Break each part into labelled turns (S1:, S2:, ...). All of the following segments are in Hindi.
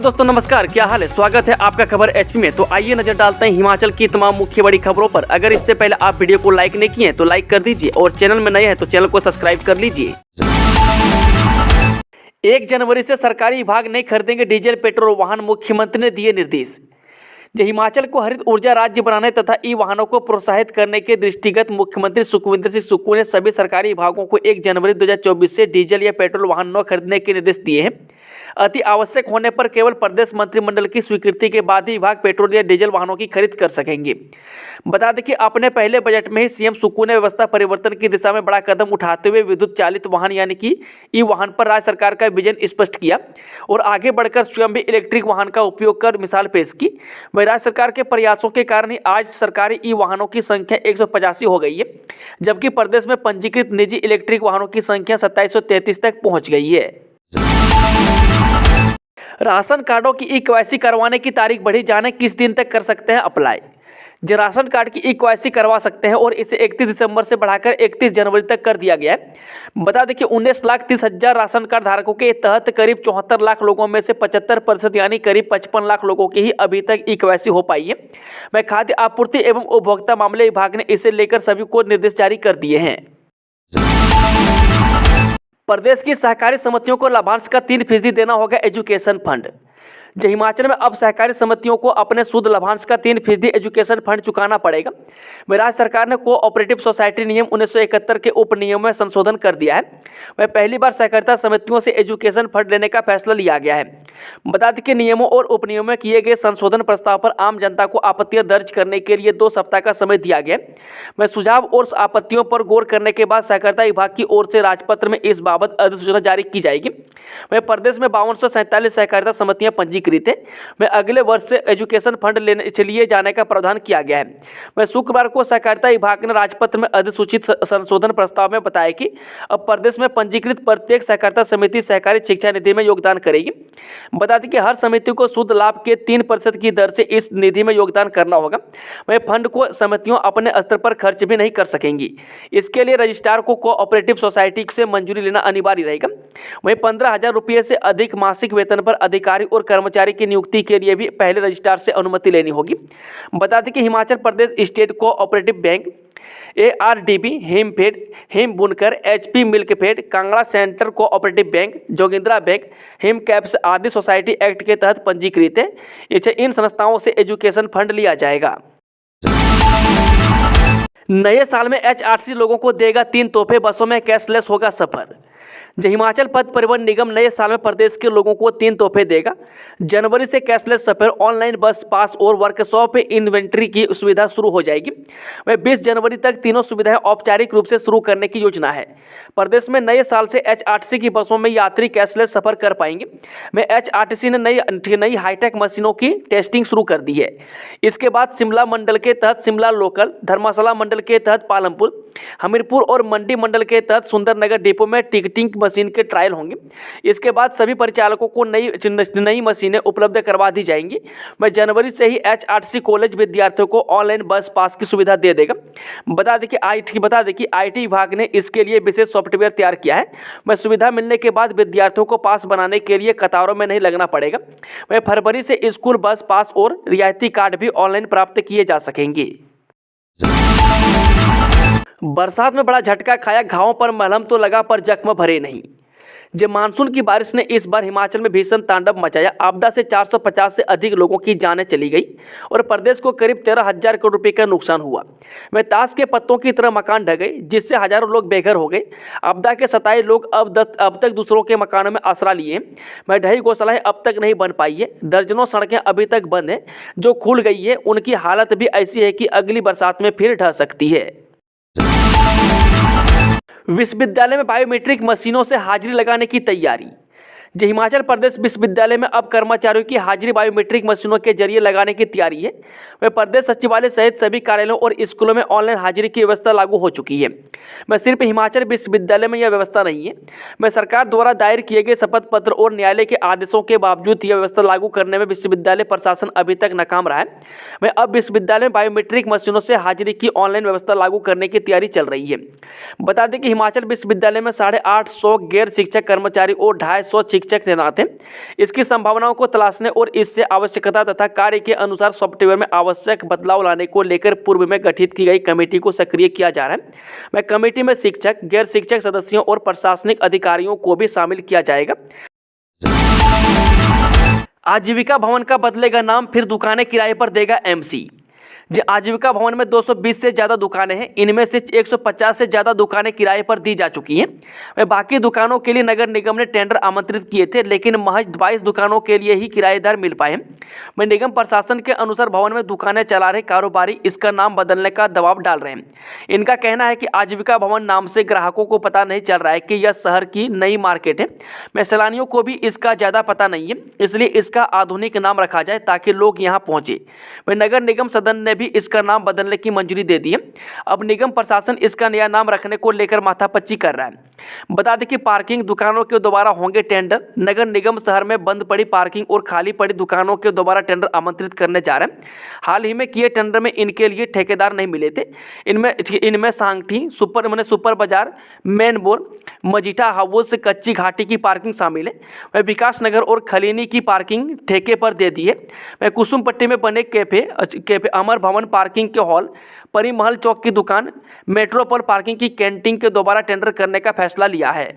S1: दोस्तों नमस्कार, क्या हाल है। स्वागत है आपका खबर एचपी में। तो आइए नजर डालते हैं हिमाचल की तमाम मुख्य बड़ी खबरों पर। अगर इससे पहले आप वीडियो को लाइक नहीं किए हैं तो लाइक कर दीजिए और चैनल में नए हैं तो चैनल को सब्सक्राइब कर लीजिए। 1 जनवरी से सरकारी विभाग नहीं खरीदेंगे डीजल पेट्रोल वाहन, मुख्यमंत्री ने दिए निर्देश। हिमाचल को हरित ऊर्जा राज्य बनाने तथा ई वाहनों को प्रोत्साहित करने के दृष्टिगत मुख्यमंत्री सुखविंदर सिंह सुक्खू ने सभी सरकारी विभागों को 1 जनवरी 2024 से डीजल या पेट्रोल वाहन न खरीदने के निर्देश दिए हैं। अति आवश्यक होने पर केवल प्रदेश मंत्रिमंडल की स्वीकृति के बाद ही विभाग पेट्रोल या डीजल वाहनों की खरीद कर सकेंगे। बता दें कि अपने पहले बजट में ही सीएम सुक्खू ने व्यवस्था परिवर्तन की दिशा में बड़ा कदम उठाते हुए विद्युत चालित वाहन यानी कि ई वाहन पर राज्य सरकार का विजन स्पष्ट किया और आगे बढ़कर स्वयं भी इलेक्ट्रिक वाहन का उपयोग कर मिसाल पेश की। राज्य सरकार के प्रयासों के कारण ही आज सरकारी ई वाहनों की संख्या 185 हो गई है, जबकि प्रदेश में पंजीकृत निजी इलेक्ट्रिक वाहनों की संख्या 2733 तक पहुंच गई है। राशन कार्डों की ई-केवाईसी करवाने की तारीख बढ़ी, जाने किस दिन तक कर सकते हैं अप्लाई। राशन कार्ड की ई-केवाईसी करवा सकते हैं और इसे 31 दिसंबर से बढ़ाकर 31 जनवरी तक कर दिया गया है। बता दें कि 19,30,000 राशन कार्ड धारकों के तहत करीब 74 लाख लोगों में से 75% यानी करीब 55 लाख लोगों की ही अभी तक ई-केवाईसी हो पाई है। वह खाद्य आपूर्ति एवं उपभोक्ता मामले विभाग ने इसे लेकर सभी को निर्देश जारी कर दिए हैं। प्रदेश की सहकारी समितियों को लाभांश का 3% देना होगा एजुकेशन फंड। हिमाचल में अब सहकारी समितियों को अपने शुद्ध लाभांश का 3% एजुकेशन फंड चुकाना पड़ेगा। राज्य सरकार ने कोऑपरेटिव सोसाइटी नियम 1971 के उप नियम में संशोधन कर दिया है। वह पहली बार सहकारिता समितियों से एजुकेशन फंड लेने का फैसला लिया गया है। बता दें कि नियमों और उपनियमों में किए गए संशोधन प्रस्ताव पर आम जनता को आपत्तियां दर्ज करने के लिए 2 सप्ताह का समय दिया गया। वह सुझाव और आपत्तियों पर गौर करने के बाद सहकारिता विभाग की ओर से राजपत्र में इस बाबत अधिसूचना जारी की जाएगी। वह प्रदेश में 5247 सहकारिता समितियां पंजीकृत है। वह अगले वर्ष से एजुकेशन फंड लिए जाने का प्रावधान किया गया है। वह शुक्रवार को सहकारिता विभाग ने राजपत्र में अधिसूचित संशोधन प्रस्ताव में बताया कि अब प्रदेश में पंजीकृत प्रत्येक सहकारिता समिति सहकारी शिक्षा निधि में योगदान करेगी। बता दें कि हर समिति को शुद्ध लाभ के 3% की दर से इस निधि में योगदान करना होगा। वह फंड को समितियों अपने स्तर पर खर्च भी नहीं कर सकेंगी। इसके लिए रजिस्ट्रार को कोऑपरेटिव सोसाइटी से मंजूरी लेना अनिवार्य रहेगा। वहीं 15,000 रुपये से अधिक मासिक वेतन पर अधिकारी और कर्मचारी की नियुक्ति के लिए भी पहले रजिस्ट्रार से अनुमति लेनी होगी। बता दें कि Himachal Pradesh state cooperative bank, ARDB, Himfed, Him Bunkar, HP Milkfed, Kangra centre cooperative bank, Jogindra bank, Him Caps आदि सोसाइटी एक्ट के तहत पंजीकृत है। इन संस्थाओं से एजुकेशन फंड लिया जाएगा। नए साल में HRTC लोगों को देगा 3 तोहफे, बसों में कैशलेस होगा सफर। हिमाचल पथ परिवहन निगम नए साल में प्रदेश के लोगों को 3 तोहफे देगा। जनवरी से कैशलेस सफर, ऑनलाइन बस पास और वर्कशॉप इन्वेंट्री की सुविधा शुरू हो जाएगी। वह 20 जनवरी तक तीनों सुविधाएं औपचारिक रूप से शुरू करने की योजना है। प्रदेश में नए साल से HRTC की बसों में यात्री कैशलेस सफर कर पाएंगे। वह HRTC ने नई हाईटेक मशीनों की टेस्टिंग शुरू कर दी है। इसके बाद शिमला मंडल के तहत शिमला लोकल, धर्मशाला मंडल के तहत पालमपुर, हमीरपुर और मंडी मंडल के तहत सुंदरनगर डिपो में टिकटिंग मशीन के ट्रायल होंगे। इसके बाद सभी परिचालकों को नई मशीनें उपलब्ध करवा दी जाएंगी। वह जनवरी से ही HRTC कॉलेज विद्यार्थियों को ऑनलाइन बस पास की सुविधा दे देगा। बता दें कि IT विभाग ने इसके लिए विशेष सॉफ्टवेयर तैयार किया है। वह सुविधा मिलने के बाद विद्यार्थियों को पास बनाने के लिए कतारों में नहीं लगना पड़ेगा। वह फरवरी से स्कूल बस पास और रियायती कार्ड भी ऑनलाइन प्राप्त किए जा सकेंगे। बरसात में बड़ा झटका खाया, घावों पर मलहम तो लगा पर जख्म भरे नहीं। मानसून की बारिश ने इस बार हिमाचल में भीषण तांडव मचाया। आपदा से 450 से अधिक लोगों की जानें चली गई और प्रदेश को करीब 13,000 करोड़ रुपए का नुकसान हुआ। वह ताश के पत्तों की तरह मकान ढह गए, जिससे हजारों लोग बेघर हो गए। आपदा के सताए लोग अब तक दूसरों के मकानों में आसरा लिए हैं। वह ढही गौशालाएं अब तक नहीं बन पाई है। दर्जनों सड़कें अभी तक बंद हैं। जो खुल गई है उनकी हालत भी ऐसी है कि अगली बरसात में फिर ढह सकती है। विश्वविद्यालय में बायोमेट्रिक मशीनों से हाजिरी लगाने की तैयारी। हिमाचल प्रदेश विश्वविद्यालय में अब कर्मचारियों की हाजिरी बायोमेट्रिक मशीनों के जरिए लगाने की तैयारी है। वह प्रदेश सचिवालय सहित सभी कार्यालयों और स्कूलों में ऑनलाइन हाजिरी की व्यवस्था लागू हो चुकी है। वह सिर्फ हिमाचल विश्वविद्यालय में यह व्यवस्था नहीं है। वह सरकार द्वारा दायर किए गए शपथ पत्र और न्यायालय के आदेशों के बावजूद यह व्यवस्था लागू करने में विश्वविद्यालय प्रशासन अभी तक नाकाम रहा है। वह अब विश्वविद्यालय में बायोमेट्रिक मशीनों से हाजिरी की ऑनलाइन व्यवस्था लागू करने की तैयारी चल रही है। बता दें कि हिमाचल विश्वविद्यालय में 850 गैर शिक्षक कर्मचारी और 250 शिक्षक तैनात हैं। इसकी संभावनाओं को तलाशने और इससे आवश्यकता तथा कार्य के अनुसार सॉफ्टवेयर में आवश्यक बदलाव लाने को लेकर पूर्व में गठित की गई कमेटी को सक्रिय किया जा रहा है। वह कमेटी में शिक्षक, गैर शिक्षक सदस्यों और प्रशासनिक अधिकारियों को भी शामिल किया जाएगा। आजीविका भवन का बदलेगा नाम, फिर दुकानें किराए पर देगा एमसी। जी, आजीविका भवन में 220 से ज़्यादा दुकानें हैं। इनमें से 150 से ज़्यादा दुकानें किराए पर दी जा चुकी हैं। वह बाकी दुकानों के लिए नगर निगम ने टेंडर आमंत्रित किए थे, लेकिन महज 22 दुकानों के लिए ही किराएदार मिल पाए हैं। वह निगम प्रशासन के अनुसार भवन में दुकानें चला रहे कारोबारी इसका नाम बदलने का दबाव डाल रहे हैं। इनका कहना है कि आजीविका भवन नाम से ग्राहकों को पता नहीं चल रहा है कि यह शहर की नई मार्केट है। मैं सैलानियों को भी इसका ज़्यादा पता नहीं है, इसलिए इसका आधुनिक नाम रखा जाए ताकि लोग यहाँ पहुँचे। वह नगर निगम सदन ने भी इसका नाम बदलने की मंजूरी दे दी है। अब निगम प्रशासन इसका नया नाम रखने को लेकर माथापच्ची कर रहा है। बता दें कि पार्किंग दुकानों के दोबारा होंगे टेंडर। नगर निगम शहर में बंद पड़ी पार्किंग और खाली पड़ी दुकानों के दोबारा टेंडर आमंत्रित करने जा रहे हैं। हाल ही में किए टेंडर में इनके लिए ठेकेदार नहीं मिले थे। इनमें सांगठी, सुपर बाजार, मेन बोर, मजीठा हाउस, कच्ची घाटी की पार्किंग शामिल है। वह विकास नगर और खलीनी की पार्किंग ठेके पर दे दी है। वह कुसुमपट्टी में बने कैफे, अमर भवन पार्किंग के हॉल, परिमहल चौक की दुकान, मेट्रोपोल पार्किंग की कैंटीन के दोबारा टेंडर करने का फैसला लिया है।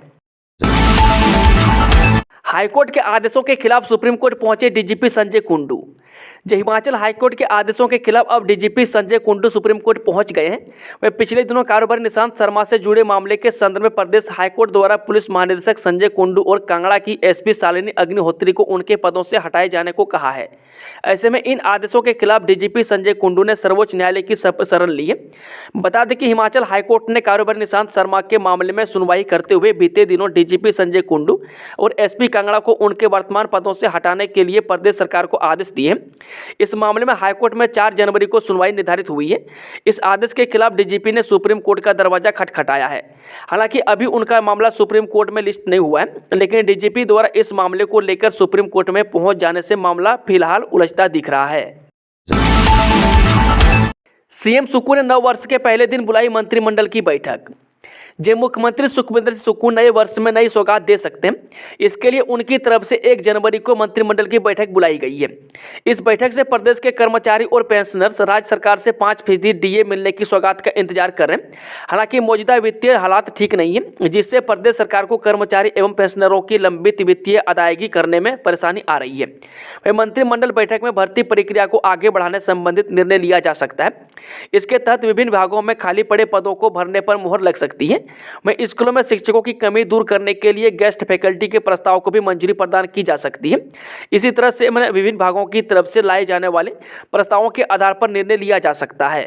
S1: हाईकोर्ट के आदेशों के खिलाफ सुप्रीम कोर्ट पहुंचे डीजीपी संजय कुंडू। हिमाचल हाईकोर्ट के आदेशों के खिलाफ अब DGP Sanjay Kundu supreme court पहुंच गए हैं। वे पिछले दिनों कारोबारी निशांत शर्मा से जुड़े मामले के संदर्भ में प्रदेश हाईकोर्ट द्वारा पुलिस महानिदेशक संजय कुंडू और कांगड़ा की एसपी शालिनी अग्निहोत्री को उनके पदों से हटाए जाने को कहा है। ऐसे में इन आदेशों के खिलाफ डीजीपी संजय कुंडू ने सर्वोच्च न्यायालय की शरण ली है। बता दें कि हिमाचल हाईकोर्ट ने कारोबारी निशांत शर्मा के मामले में सुनवाई करते हुए बीते दिनों डीजीपी संजय कुंडू और एसपी कांगड़ा को उनके वर्तमान पदों से हटाने के लिए प्रदेश सरकार को आदेश दिए। इस मामले में हाईकोर्ट में 4 जनवरी को सुनवाई निर्धारित हुई है। इस आदेश के खिलाफ डीजीपी ने सुप्रीम कोर्ट का दरवाजा खटखटाया है। हालांकि अभी उनका मामला सुप्रीम कोर्ट में लिस्ट नहीं हुआ है, लेकिन डीजीपी द्वारा इस मामले को लेकर सुप्रीम कोर्ट में पहुंच जाने से मामला फिलहाल उलझता दिख रहा है। सीएम सुक्खू ने नव वर्ष के पहले दिन बुलाई मंत्रिमंडल की बैठक। मुख्यमंत्री सुखविंदर सिंह सुक्खू नए वर्ष में नई सौगात दे सकते हैं। इसके लिए उनकी तरफ से 1 जनवरी को मंत्रिमंडल की बैठक बुलाई गई है। इस बैठक से प्रदेश के कर्मचारी और पेंशनर्स राज्य सरकार से 5% डीए मिलने की सौगात का इंतजार कर रहे हैं। हालांकि मौजूदा वित्तीय हालात ठीक नहीं है, जिससे प्रदेश सरकार को कर्मचारी एवं पेंशनरों की लंबित वित्तीय अदायगी करने में परेशानी आ रही है। वह मंत्रिमंडल बैठक में भर्ती प्रक्रिया को आगे बढ़ाने संबंधित निर्णय लिया जा सकता है। इसके तहत विभिन्न विभागों में खाली पड़े पदों को भरने पर मुहर लग सकती है। वहीं स्कूलों में शिक्षकों की कमी दूर करने के लिए गेस्ट फैकल्टी के प्रस्ताव को भी मंजूरी प्रदान की जा सकती है। इसी तरह से विभिन्न भागों की तरफ से लाए जाने वाले प्रस्तावों के आधार पर निर्णय लिया जा सकता है।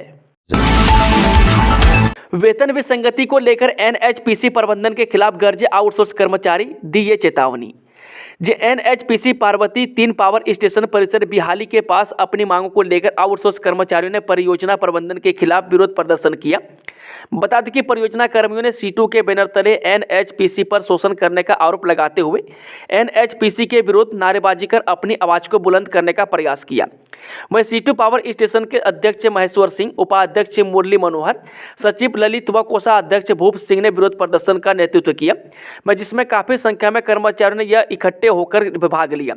S1: वेतन विसंगति को लेकर एनएचपीसी प्रबंधन के खिलाफ गरजे आउटसोर्स कर्मचारी, दी ये चेतावनी। एनएचपीसी पार्वती 3 पावर स्टेशन परिसर बिहाली के पास अपनी मांगों को लेकर आउटसोर्स कर्मचारियों ने परियोजना प्रबंधन के खिलाफ विरोध प्रदर्शन किया। बता दें कि परियोजना कर्मियों ने सीटू के बैनर तले एनएचपीसी पर शोषण करने का आरोप लगाते हुए एनएचपीसी के विरोध नारेबाजी कर अपनी आवाज को बुलंद करने का प्रयास किया। वहीं सीटू पावर स्टेशन के अध्यक्ष महेश्वर सिंह, उपाध्यक्ष मुरली मनोहर, सचिव ललित व कोषाध्यक्ष भूप सिंह ने विरोध प्रदर्शन का नेतृत्व किया, जिसमें काफी संख्या में कर्मचारियों ने यह इकट्ठे होकर भाग लिया।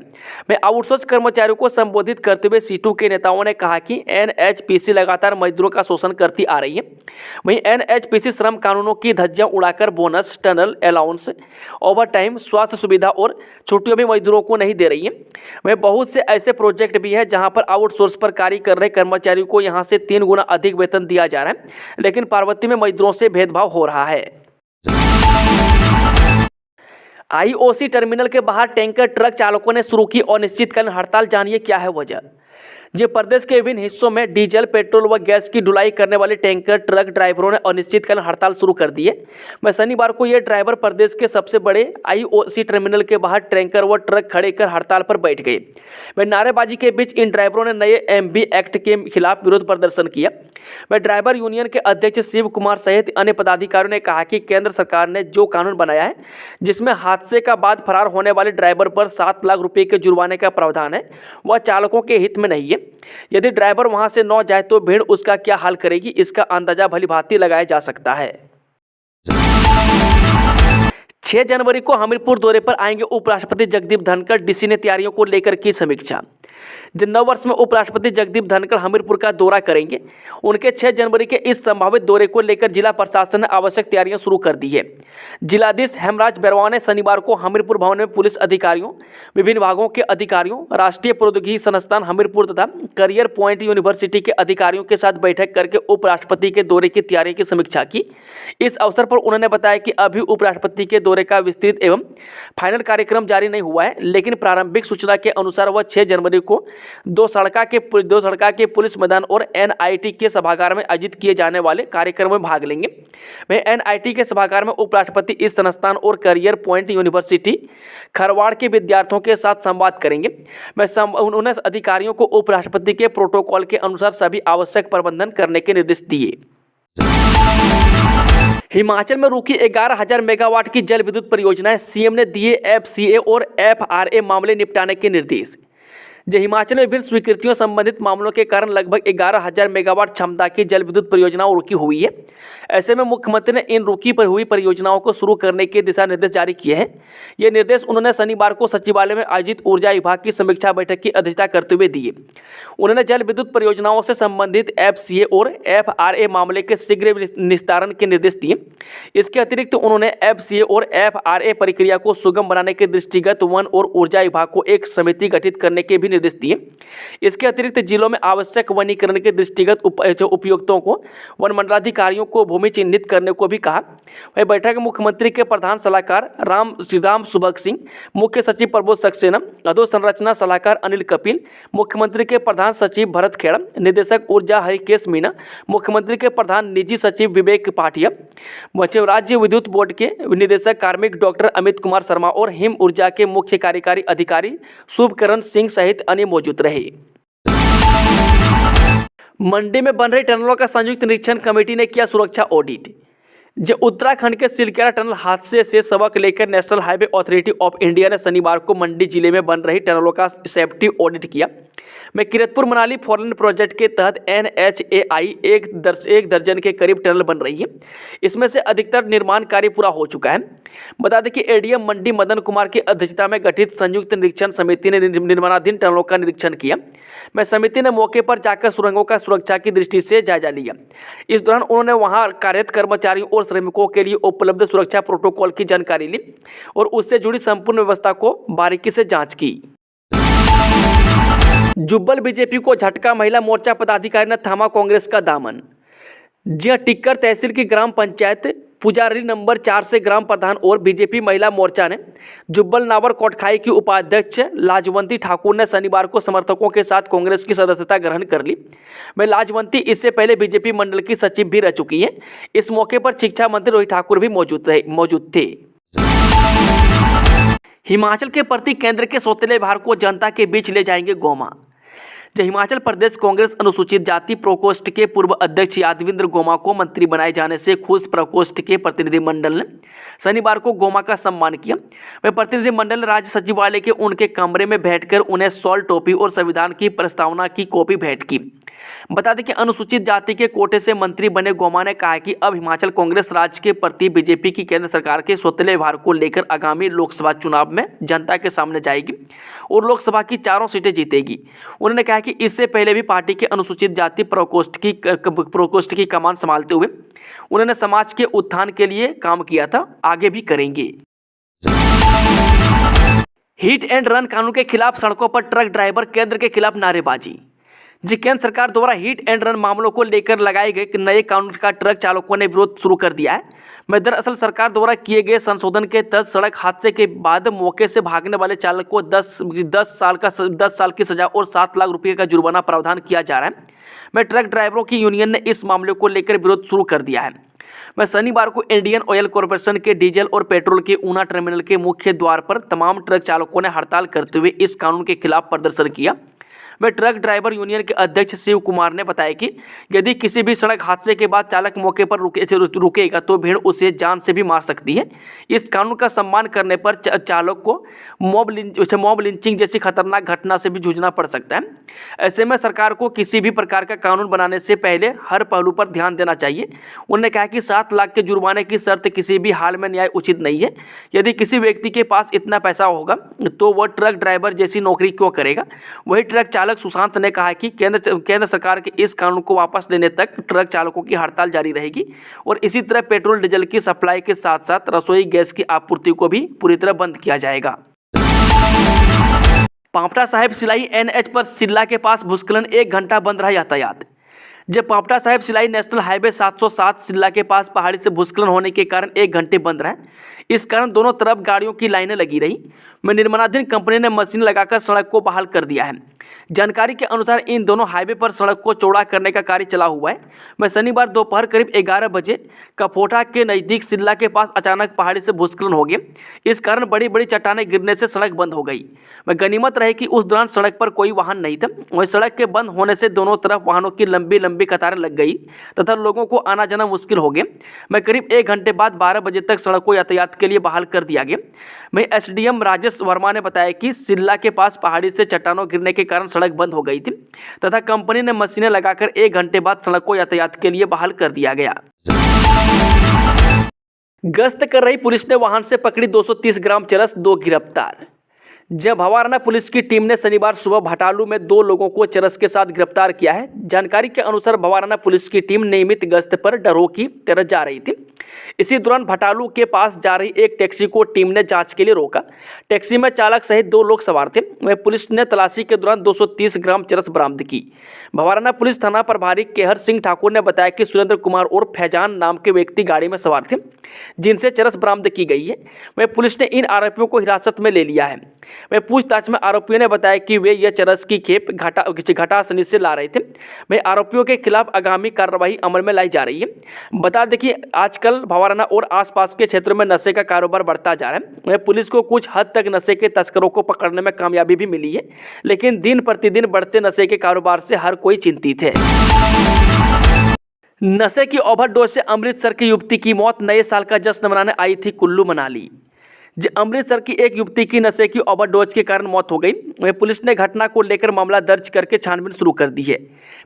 S1: मैं आउटसोर्स कर्मचारियों को संबोधित करते हुए सीटू के नेताओं ने कहा कि एनएचपीसी लगातार मजदूरों का शोषण करती आ रही है। वहीं एनएचपीसी श्रम कानूनों की धज्जियां उड़ाकर बोनस, टनल अलाउंस, ओवरटाइम, स्वास्थ्य सुविधा और छुट्टियों भी मजदूरों को नहीं दे रही है। वहीं बहुत से ऐसे प्रोजेक्ट भी है जहां पर आउटसोर्स पर कार्य कर रहे कर्मचारियों को यहां से 3 गुना अधिक वेतन दिया जा रहा है, लेकिन पार्वती में मजदूरों से भेदभाव हो रहा है। आईओसी टर्मिनल के बाहर टैंकर ट्रक चालकों ने शुरू की अनिश्चितकालीन हड़ताल, जानिए क्या है वजह। प्रदेश के विभिन्न हिस्सों में डीजल, पेट्रोल व गैस की ढुलाई करने वाले टैंकर ट्रक ड्राइवरों ने अनिश्चितकालीन हड़ताल शुरू कर दी है। शनिवार को ये ड्राइवर प्रदेश के सबसे बड़े आईओसी टर्मिनल के बाहर टैंकर व ट्रक खड़े कर हड़ताल पर बैठ गए। नारेबाजी के बीच इन ड्राइवरों ने नए एमबी एक्ट के खिलाफ विरोध प्रदर्शन किया। ड्राइवर यूनियन के अध्यक्ष शिव कुमार सहित अन्य पदाधिकारियों ने कहा कि केंद्र सरकार ने जो कानून बनाया है, जिसमें हादसे का बाद फरार होने वाले ड्राइवर पर 7 लाख रुपए के जुर्माने का प्रावधान है, वह चालकों के हित में नहीं है। यदि ड्राइवर वहां से न जाए तो भीड़ उसका क्या हाल करेगी, इसका अंदाजा भली भांति लगाया जा सकता है। 6 जनवरी को हमीरपुर दौरे पर आएंगे उपराष्ट्रपति जगदीप धनखड़, डीसी ने तैयारियों को लेकर की समीक्षा। जिन नव वर्ष में उपराष्ट्रपति जगदीप धनखड़ हमीरपुर का दौरा करेंगे, उनके 6 जनवरी के इस संभावित दौरे को लेकर जिला प्रशासन ने आवश्यक तैयारियां शुरू कर दी है। जिलाधीश हेमराज बैरवा ने शनिवार को हमीरपुर भवन में पुलिस अधिकारियों, विभिन्न विभागों के अधिकारियों, राष्ट्रीय प्रौद्योगिकी संस्थान हमीरपुर तथा करियर पॉइंट यूनिवर्सिटी के अधिकारियों के साथ बैठक करके उपराष्ट्रपति के दौरे की तैयारी की समीक्षा की। इस अवसर पर उन्होंने बताया कि अभी उपराष्ट्रपति के दौरे का विस्तृत एवं फाइनल कार्यक्रम जारी नहीं हुआ है, लेकिन प्रारंभिक सूचना के अनुसार वह 6 जनवरी को दो सड़का के पुलिस मैदान और एनआईटी के सभागार में आयोजित किए जाने वाले कार्यक्रम में भाग लेंगे। वे एनआईटी के सभागार में उपराष्ट्रपति इस संस्थान और करियर पॉइंट यूनिवर्सिटी खरवाड़ के विद्यार्थियों के साथ संवाद करेंगे। उन्होंने अधिकारियों को उपराष्ट्रपति के प्रोटोकॉल के अनुसार सभी आवश्यक प्रबंधन करने के निर्देश दिए। हिमाचल में रुकी 11,000 मेगावाट की जल विद्युत परियोजनाएं, सीएम ने दिए एफसीए और एफआरए मामले निपटाने के निर्देश। हिमाचल में विभिन्न स्वीकृतियों संबंधित मामलों के कारण लगभग 11,000 मेगावाट क्षमता की जल विद्युत परियोजनाओं रुकी हुई है। ऐसे में मुख्यमंत्री ने इन रुकी पर हुई परियोजनाओं को शुरू करने के दिशा निर्देश जारी किए हैं। ये निर्देश उन्होंने शनिवार को सचिवालय में आयोजित ऊर्जा विभाग की समीक्षा बैठक की अध्यक्षता करते हुए दिए। उन्होंने जल विद्युत परियोजनाओं से संबंधित एफसीए और एफआरए मामले के शीघ्र निस्तारण के निर्देश दिए। इसके अतिरिक्त उन्होंने एफसीए और एफआरए प्रक्रिया को सुगम बनाने के दृष्टिगत वन और ऊर्जा विभाग को एक समिति गठित करने के भी निर्देश दिए। इसके अतिरिक्त जिलों में आवश्यक वनीकरण के दृष्टिगत उपयुक्तों को वन मंडलाधिकारियों को भूमि चिन्हित करने को भी कहा। वही बैठक में मुख्यमंत्री के प्रधान सलाहकार राम सुभग सिंह, मुख्य सचिव प्रबोध सक्सेना, अधोसंरचना सलाहकार अनिल कपिल, मुख्यमंत्री के प्रधान सचिव भरत खेड़ा, निदेशक ऊर्जा हरिकेश मीना, मुख्यमंत्री के प्रधान निजी सचिव विवेक पाटिया, राज्य विद्युत बोर्ड के निदेशक कार्मिक डॉक्टर अमित कुमार शर्मा और हिम ऊर्जा के मुख्य कार्यकारी अधिकारी शुभकरण सिंह सहित अन्य मौजूद रहे। मंडी में बन रही टनलों का संयुक्त निरीक्षण कमेटी ने किया सुरक्षा ऑडिट। उत्तराखंड के सिलकेरा टनल हादसे से सबक लेकर national highway authority of India ने शनिवार को मंडी जिले में बन रही टनलों का सेफ्टी ऑडिट किया। में किरतपुर मनाली फोरलेन प्रोजेक्ट के तहत NHAI एक दर्जन के करीब टनल बन रही है। इसमें से अधिकतर निर्माण कार्य पूरा हो चुका है। बता दें कि एडीएम मंडी मदन कुमार की अध्यक्षता में गठित संयुक्त निरीक्षण समिति ने निर्माणाधीन टनलों का निरीक्षण किया। समिति ने मौके पर जाकर सुरंगों का सुरक्षा की दृष्टि से जायजा लिया। इस दौरान उन्होंने वहां कार्यरत कर्मचारियों और श्रमिकों के लिए उपलब्ध सुरक्षा प्रोटोकॉल की जानकारी ली और उससे जुड़ी संपूर्ण व्यवस्था को बारीकी से जांच की। जुब्बल बीजेपी को झटका, महिला मोर्चा पदाधिकारी ने थामा कांग्रेस का दामन। टिक्कर तहसील की ग्राम पंचायत पुजारी नंबर 4 से ग्राम प्रधान और बीजेपी महिला मोर्चा ने जुब्बल नावर कोटखाई की उपाध्यक्ष लाजवंती ठाकुर ने शनिवार को समर्थकों के साथ कांग्रेस की सदस्यता ग्रहण कर ली। लाजवंती इससे पहले बीजेपी मंडल की सचिव भी रह चुकी हैं। इस मौके पर शिक्षा मंत्री रोहित ठाकुर भी मौजूद थे। हिमाचल के प्रति केंद्र के सौतेले भार को जनता के बीच ले जाएंगे गोमा। हिमाचल प्रदेश कांग्रेस अनुसूचित जाति प्रकोष्ठ के पूर्व अध्यक्ष यादविंद्र गोमा को मंत्री बनाए जाने से खुश प्रकोष्ठ के प्रतिनिधिमंडल ने शनिवार को गोमा का सम्मान किया। वह प्रतिनिधिमंडल ने राज्य सचिवालय के उनके कमरे में बैठकर उन्हें शॉल, टोपी और संविधान की प्रस्तावना की कॉपी भेंट की। बता दें कि अनुसूचित जाति के कोटे से मंत्री बने गोमा ने कहा कि अब हिमाचल कांग्रेस राज्य के प्रति बीजेपी की केंद्र सरकार के सौतेले भार को लेकर आगामी लोकसभा चुनाव में जनता के सामने जाएगी और लोकसभा की 4 सीटें जीतेगी। उन्होंने कहा कि इससे पहले भी पार्टी के अनुसूचित जाति प्रकोष्ठ की कमान संभालते हुए उन्होंने समाज के उत्थान के लिए काम किया था, आगे भी करेंगे। हिट एंड रन कानून के खिलाफ सड़कों पर ट्रक ड्राइवर केंद्र के खिलाफ नारेबाजी। केंद्र सरकार द्वारा हिट एंड रन मामलों को लेकर लगाए गए नए कानून का ट्रक चालकों ने विरोध शुरू कर दिया है। दरअसल सरकार द्वारा किए गए संशोधन के तहत सड़क हादसे के बाद मौके से भागने वाले चालक को 10 साल की सजा और 7 लाख रुपये का जुर्माना प्रावधान किया जा रहा है। ट्रक ड्राइवरों की यूनियन ने इस मामले को लेकर विरोध शुरू कर दिया है। शनिवार को इंडियन ऑयल कॉरपोरेशन के डीजल और पेट्रोल के ऊना टर्मिनल के मुख्य द्वार पर तमाम ट्रक चालकों ने हड़ताल करते हुए इस कानून के खिलाफ प्रदर्शन किया। वह ट्रक ड्राइवर यूनियन के अध्यक्ष शिव कुमार ने बताया कि यदि किसी भी सड़क हादसे के बाद चालक मौके पर रुकेगा तो भीड़ उसे जान से भी मार सकती है। इस कानून का सम्मान करने पर चालक को मॉब लिंचिंग जैसी खतरनाक घटना से भी जूझना पड़ सकता है। ऐसे में सरकार को किसी भी प्रकार का कानून बनाने से पहले हर पहलू पर ध्यान देना चाहिए। उन्होंने कहा कि 7 लाख के जुर्माने की शर्त किसी भी हाल में न्याय उचित नहीं है। यदि किसी व्यक्ति के पास इतना पैसा होगा तो वह ट्रक ड्राइवर जैसी नौकरी क्यों करेगा। वही ट्रक चालक सुशांत ने कहा कि केंद्र सरकार के इस कानून को वापस लेने तक ट्रक चालकों की हड़ताल जारी रहेगी और इसी तरह पेट्रोल डीजल की सप्लाई के साथ साथ रसोई गैस की आपूर्ति को भी पूरी तरह बंद किया जाएगा। पांवटा साहिब सिलाई NH पर सिल्ला के पास भूस्खलन 1 घंटा बंद रहा यातायात। जब पांवटा साहिब सिलाई नेशनल हाईवे 707 सिल्ला के पास पहाड़ी से भूस्खलन होने के कारण 1 घंटे बंद रहा। इस कारण दोनों तरफ गाड़ियों की लाइनें लगी रही। निर्माणाधीन कंपनी ने मशीन लगाकर सड़क को बहाल कर दिया है। जानकारी के अनुसार इन दोनों हाईवे पर सड़क को चौड़ा करने का कार्य चला हुआ है। मैं शनिवार दोपहर करीब 11 बजे कपोटा के नज़दीक सिल्ला के पास अचानक पहाड़ी से भूस्खलन हो गया। इस कारण बड़ी बड़ी चट्टानें गिरने से सड़क बंद हो गई। मैं गनीमत रहे कि उस दौरान सड़क पर कोई वाहन नहीं था। वहीं सड़क के बंद होने से दोनों तरफ वाहनों की लंबी लंबी कतारें लग गई तथा लोगों को आना जाना मुश्किल हो गया। मैं करीब 1 घंटे बाद 12 बजे तक सड़क को यातायात के लिए बहाल कर दिया गया। मैं SDM राजेश वर्मा ने बताया कि सिल्ला के पास पहाड़ी से चट्टानों गिरने के कारण सड़क बंद हो गई थी तथा कंपनी ने मशीनें लगाकर 1 घंटे बाद सड़क को यातायात के लिए बहाल कर दिया गया। गश्त कर रही पुलिस ने वाहन से पकड़ी 230 ग्राम चरस, 2 गिरफ्तार। जब भवारना पुलिस की टीम ने शनिवार सुबह भटालू में 2 लोगों को चरस के साथ गिरफ्तार किया है। जानकारी के अनुसार भवारना पुलिस की टीम नियमित गश्त पर डरोह की तरफ जा रही थी। इसी दौरान भटालू के पास जा रही एक टैक्सी को टीम ने जांच के लिए रोका। टैक्सी में चालक सहित 2 लोग सवार थे। वह पुलिस ने तलाशी के दौरान 230 ग्राम चरस बरामद की। भवारना पुलिस थाना प्रभारी केहर सिंह ठाकुर ने बताया कि सुरेंद्र कुमार और फैजान नाम के व्यक्ति गाड़ी में सवार थे जिनसे चरस बरामद की गई है। वह पुलिस ने इन आरोपियों को हिरासत में ले लिया है। वह पूछताछ में आरोपियों ने बताया कि वे यह चरस की खेप घटासनी से ला रहे थे। वह आरोपियों के खिलाफ आगामी कार्रवाई अमल में लाई जा रही है। बता दें कि आजकल भवारना और आसपास के क्षेत्रों में नशे का कारोबार बढ़ता जा रहा है। वह पुलिस को कुछ हद तक नशे के तस्करों को पकड़ने में कामयाबी भी मिली है, लेकिन दिन प्रतिदिन बढ़ते नशे के कारोबार से हर कोई चिंतित है। नशे की ओवरडोज से अमृतसर की युवती की मौत। नए साल का जश्न मनाने आई थी कुल्लू मनाली। अमृतसर की एक युवती की नशे की ओवरडोज के कारण मौत हो गई। वहीं पुलिस ने घटना को लेकर मामला दर्ज करके छानबीन शुरू कर दी है।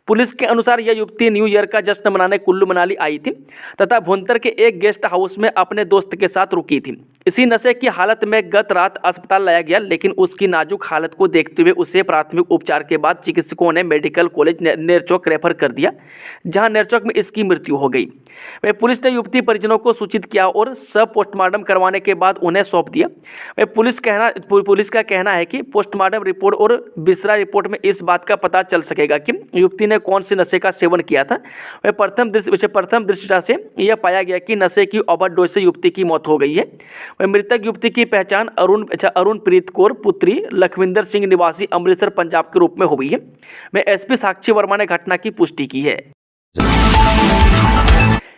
S1: पुलिस के अनुसार यह युवती न्यू ईयर का जश्न मनाने कुल्लू मनाली आई थी तथा भुंतर के एक गेस्ट हाउस में अपने दोस्त के साथ रुकी थी। इसी नशे की हालत में गत रात अस्पताल लाया गया, लेकिन उसकी नाजुक हालत को देखते हुए उसे प्राथमिक उपचार के बाद चिकित्सकों ने मेडिकल कॉलेज नेरचौक रेफर कर दिया, जहां नेरचौक में इसकी मृत्यु हो गई। वह पुलिस ने युवती परिजनों को सूचित किया और सब पोस्टमार्टम करवाने के बाद उन्हें सौंप दिया। वह पुलिस का कहना है कि पोस्टमार्टम रिपोर्ट और बिसरा रिपोर्ट में इस बात का पता चल सकेगा कि युवती ने कौन से नशे का सेवन किया था। वह प्रथम दृष्टया से यह पाया गया कि नशे की ओवरडोज से युवती की मौत हो गई है। वह मृतक युवती की पहचान अरुण प्रीत कौर पुत्री लखविंदर सिंह निवासी अमृतसर पंजाब के रूप में हुई है। वह SP साक्षी वर्मा ने घटना की पुष्टि की है।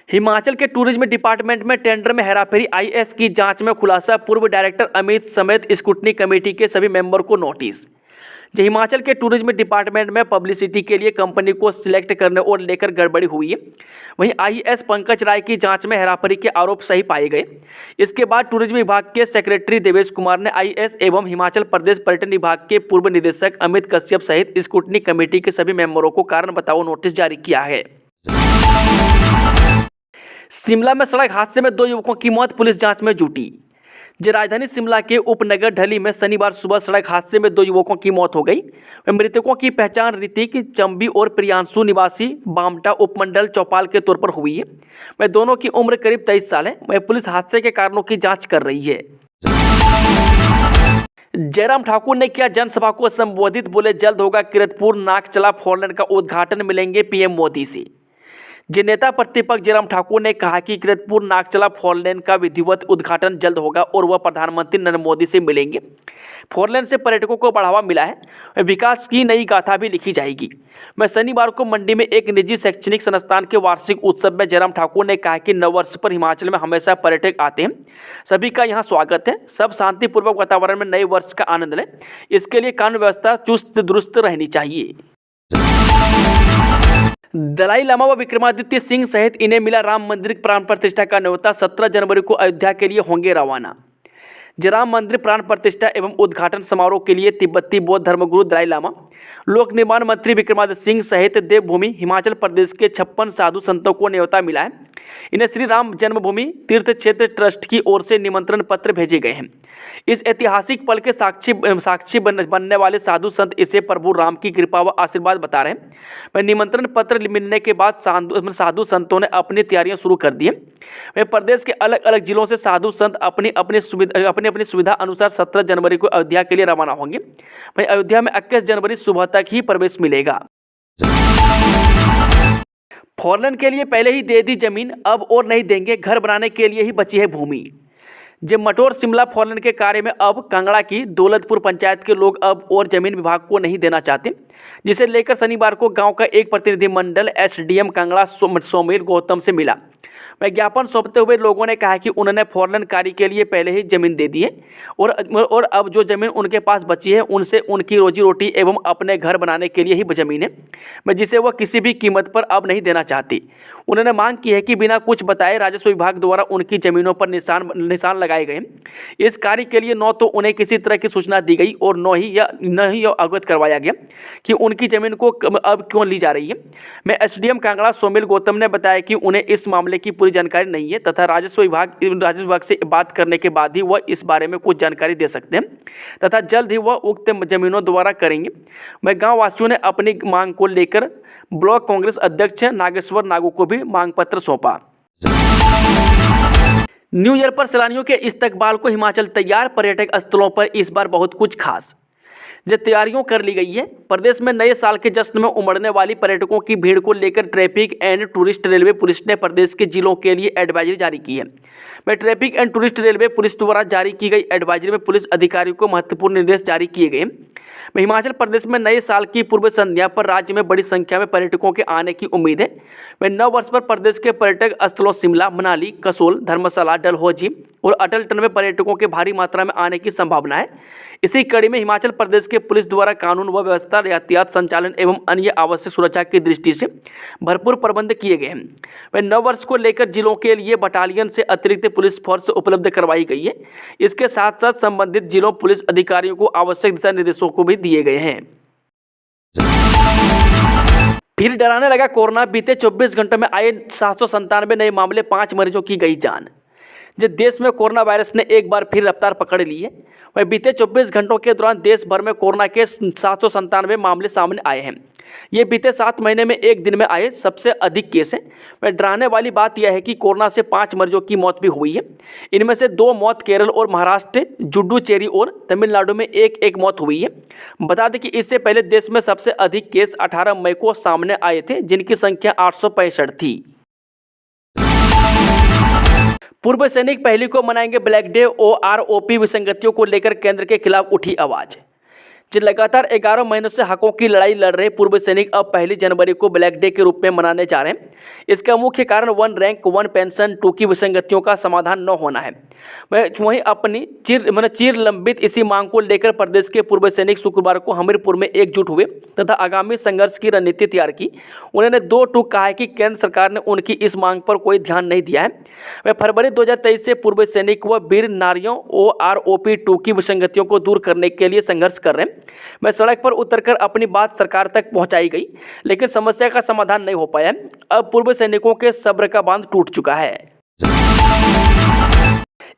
S1: हिमाचल के टूरिज्म डिपार्टमेंट में टेंडर में हेराफेरी IAS की जांच में खुलासा। पूर्व डायरेक्टर अमित समेत स्क्रूटनी कमेटी के सभी मेंबर को नोटिस। हिमाचल के टूरिज्म डिपार्टमेंट में पब्लिसिटी के लिए कंपनी को सिलेक्ट करने और लेकर गड़बड़ी हुई है। वहीं IAS पंकज राय की जांच में हेराफेरी के आरोप सही पाए गए। इसके बाद टूरिज्म विभाग के सेक्रेटरी देवेश कुमार ने IAS एवं हिमाचल प्रदेश पर्यटन विभाग के पूर्व निदेशक अमित कश्यप सहित स्क्रूटनी कमेटी के सभी मेंबरों को कारण बताओ नोटिस जारी किया है। शिमला में सड़क हादसे में 2 युवकों की मौत, पुलिस जांच में जुटी। राजधानी शिमला के उपनगर ढली में शनिवार सुबह सड़क हादसे में 2 युवकों की मौत हो गई। मृतकों की पहचान ऋतिक चंबी और प्रियांशु निवासी बामटा उपमंडल चौपाल के तौर पर हुई है। वह दोनों की उम्र करीब 23 साल है। वह पुलिस हादसे के कारणों की जांच कर रही है। जयराम ठाकुर ने किया जनसभा को संबोधित, बोले जल्द होगा कीरतपुर नागचला फोरलेन का उद्घाटन, मिलेंगे PM मोदी से। जिन नेता प्रतिपक्ष जयराम ठाकुर ने कहा कि कीरतपुर नागचला फोरलेन का विधिवत उद्घाटन जल्द होगा और वह प्रधानमंत्री नरेंद्र मोदी से मिलेंगे। फोरलेन से पर्यटकों को बढ़ावा मिला है, विकास की नई गाथा भी लिखी जाएगी। मैं शनिवार को मंडी में एक निजी शैक्षणिक संस्थान के वार्षिक उत्सव में जयराम ठाकुर ने कहा कि नववर्ष पर हिमाचल में हमेशा पर्यटक आते हैं, सभी का यहाँ स्वागत है, सब शांतिपूर्वक वातावरण में नए वर्ष का आनंद लें, इसके लिए कानून व्यवस्था चुस्त दुरुस्त रहनी चाहिए। दलाई लामा व विक्रमादित्य सिंह सहित इन्हें मिला राम मंदिर प्राण प्रतिष्ठा का न्योता। 17 जनवरी को अयोध्या के लिए होंगे रवाना। राम मंदिर प्राण प्रतिष्ठा एवं उद्घाटन समारोह के लिए तिब्बती बौद्ध धर्मगुरु दलाई लामा, लोक निर्माण मंत्री विक्रमादित्य सिंह सहित देवभूमि हिमाचल प्रदेश के 56 साधु संतों को न्योता मिला है। इन्हें श्री राम जन्मभूमि तीर्थ क्षेत्र ट्रस्ट की ओर से निमंत्रण पत्र भेजे गए हैं। इस ऐतिहासिक पल के साक्षी बनने वाले साधु संत इसे प्रभु राम की कृपा व आशीर्वाद बता रहे हैं। वह निमंत्रण पत्र मिलने के बाद साधु संतों ने अपनी तैयारियां शुरू कर दी है। वह प्रदेश के अलग अलग जिलों से साधु संत अपनी अपनी सुविधा अनुसार 17 जनवरी को अयोध्या के लिए रवाना होंगे। वहीं अयोध्या में 21 जनवरी सुबह तक ही प्रवेश मिलेगा। फोरलेन के लिए पहले ही दे दी जमीन, अब और नहीं देंगे, घर बनाने के लिए ही बची है भूमि। मटोर शिमला फोरलेन के कार्य में अब कांगड़ा की दौलतपुर पंचायत के लोग अब और जमीन विभाग को नहीं देना चाहते, जिसे लेकर शनिवार को गांव का एक प्रतिनिधिमंडल एसडीएम कांगड़ा सोमेल गौतम से मिला। वह ज्ञापन सौंपते हुए लोगों ने कहा कि उन्होंने फोरलेन कार्य के लिए पहले ही जमीन दे दी है और अब जो जमीन उनके पास बची है उनसे उनकी रोजी रोटी एवं अपने घर बनाने के लिए ही जमीन है, जिसे वह किसी भी कीमत पर अब नहीं देना चाहती। उन्होंने मांग की है कि बिना कुछ बताए राजस्व विभाग द्वारा उनकी जमीनों पर निशान लगाए गए। इस कार्य के लिए न तो उन्हें किसी तरह की सूचना दी गई और न ही यह अवगत करवाया गया कि उनकी जमीन को अब क्यों ली जा रही है। मैं एसडीएम कांगड़ा सोमेल गौतम ने बताया कि उन्हें इस मामले की पूरी जानकारी नहीं है तथा राजस्व विभाग से बात करने के बाद ही वह इस बारे में कुछ जानकारी दे सकते हैं तथा जल्द ही वह उक्त जमीनों द्वारा करेंगे। मैं गाँव वासियों ने अपनी मांग को लेकर ब्लॉक कांग्रेस अध्यक्ष नागेश्वर नागू को भी मांग पत्र सौंपा। न्यू ईयर पर सैलानियों के इस्तकबाल को हिमाचल तैयार। पर्यटक स्थलों पर इस बार बहुत कुछ खास तैयारियों कर ली गई है। प्रदेश में नए साल के जश्न में उमड़ने वाली पर्यटकों की भीड़ को लेकर traffic and tourist railway police ने प्रदेश के जिलों के लिए एडवाइजरी जारी की है। वह traffic and tourist railway police द्वारा जारी की गई एडवाइजरी में पुलिस अधिकारियों को महत्वपूर्ण निर्देश जारी किए गए। हिमाचल प्रदेश में नए साल की पूर्व संध्या पर राज्य में बड़ी संख्या में पर्यटकों के आने की उम्मीद है। वह नव वर्ष पर प्रदेश के पर्यटक स्थलों शिमला, मनाली, कसोल, धर्मशाला, डलहौजी और अटल टनल में पर्यटकों के भारी मात्रा में आने की संभावना है। इसी कड़ी में हिमाचल प्रदेश के पुलिस द्वारा कानून व व्यवस्था, यातायात संचालन एवं अन्य आवश्यक सुरक्षा की दृष्टि से भरपूर प्रबंध किए गए हैं। वह नव वर्ष को लेकर जिलों के लिए बटालियन से अतिरिक्त पुलिस फोर्स उपलब्ध करवाई गई है। इसके साथ साथ संबंधित जिलों पुलिस अधिकारियों को आवश्यक दिशा निर्देशों को भी दिए गए हैं। फिर डराने लगा कोरोना। बीते 24 घंटों में आए 797 नए मामले, 5 मरीजों की गई जान। देश में कोरोना वायरस ने एक बार फिर रफ्तार पकड़ ली है। वह बीते 24 घंटों के दौरान देश भर में कोरोना के 797 मामले सामने आए हैं। ये बीते 7 महीने में एक दिन में आए सबसे अधिक केस हैं। वह डराने वाली बात यह है कि कोरोना से 5 मरीजों की मौत भी हुई है। इनमें से 2 मौत केरल और महाराष्ट्र, जुड्डूचेरी और तमिलनाडु में एक मौत हुई है। बता दें कि इससे पहले देश में सबसे अधिक केस 18 मई को सामने आए थे, जिनकी संख्या 865 थी। पूर्व सैनिक पहली को मनाएंगे ब्लैक डे। आरओपी विसंगतियों को लेकर केंद्र के खिलाफ उठी आवाज। लगातार 11 महीनों से हकों की लड़ाई लड़ रहे पूर्व सैनिक अब 1 जनवरी को ब्लैक डे के रूप में मनाने जा रहे हैं। इसका मुख्य कारण 1 रैंक 1 पेंशन 2 की विसंगतियों का समाधान न होना है। वहीं अपनी चिर लंबित इसी मांग को लेकर प्रदेश के पूर्व सैनिक शुक्रवार को हमीरपुर में एकजुट हुए तथा आगामी संघर्ष की रणनीति तैयार की। उन्होंने 2 टूक कहा है कि केंद्र सरकार ने उनकी इस मांग पर कोई ध्यान नहीं दिया है। वह फरवरी 2023 से पूर्व सैनिक व वीर नारियों आरओपी 2 की विसंगतियों को दूर करने के लिए संघर्ष कर रहे हैं। मैं सड़क पर उतरकर अपनी बात सरकार तक पहुंचाई गई, लेकिन समस्या का समाधान नहीं हो पाया। अब पूर्व सैनिकों के सब्र का बांध टूट चुका है।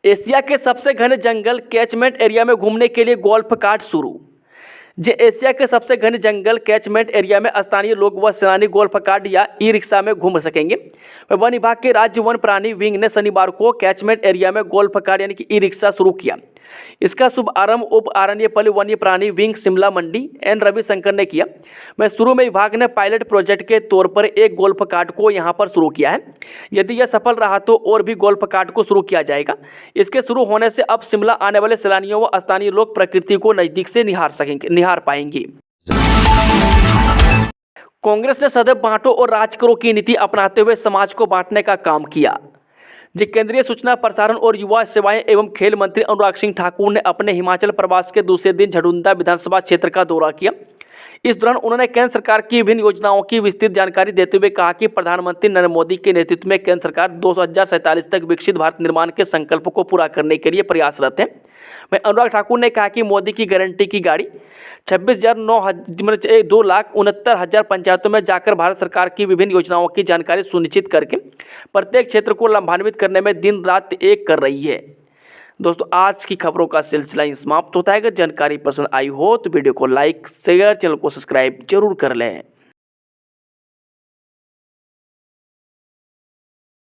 S1: एशिया के सबसे घने जंगल कैचमेंट एरिया में घूमने के लिए गोल्फ कार्ट शुरू। एशिया के सबसे घने जंगल कैचमेंट एरिया में स्थानीय लोग व सैलानी गोल्फ कार्ट या ई रिक्शा में घूम सकेंगे। वन विभाग के राज्य वन प्राणी विंग ने शनिवार को कैचमेंट एरिया में गोल्फ कार्ट यानी कि ई रिक्शा शुरू किया। इसका शुभारंभ उप आरण्यपाली वन्य प्राणी विंग शिमला मंडी एन रविशंकर ने किया। मैं शुरू में विभाग ने पायलट प्रोजेक्ट के तौर पर एक गोल्फ कार्ट को यहां पर शुरू किया है। यदि यह सफल रहा तो और भी गोल्फ कार्ट को शुरू किया जाएगा। इसके शुरू होने से अब शिमला आने वाले सैलानियों व स्थानीय लोग प्रकृति को नजदीक से निहार पाएंगे। कांग्रेस ने सदैव बांटो और राज करो की नीति अपनाते हुए समाज को बांटने का काम किया। केंद्रीय सूचना प्रसारण और युवा सेवाएं एवं खेल मंत्री अनुराग सिंह ठाकुर ने अपने हिमाचल प्रवास के दूसरे दिन झडुंदा विधानसभा क्षेत्र का दौरा किया। इस दौरान उन्होंने केंद्र सरकार की विभिन्न योजनाओं की विस्तृत जानकारी देते हुए कहा कि प्रधानमंत्री नरेंद्र मोदी के नेतृत्व में केंद्र सरकार 2047 तक विकसित भारत निर्माण के संकल्प को पूरा करने के लिए प्रयासरत है। मैं अनुराग ठाकुर ने कहा कि मोदी की गारंटी की गाड़ी 2,69,000 पंचायतों में जाकर भारत सरकार की विभिन्न योजनाओं की जानकारी सुनिश्चित करके प्रत्येक क्षेत्र को लाभान्वित करने में दिन रात एक कर रही है। दोस्तों, आज की खबरों का सिलसिला ही समाप्त होता है। अगर जानकारी पसंद आई हो तो वीडियो को लाइक शेयर, चैनल को सब्सक्राइब जरूर कर लें।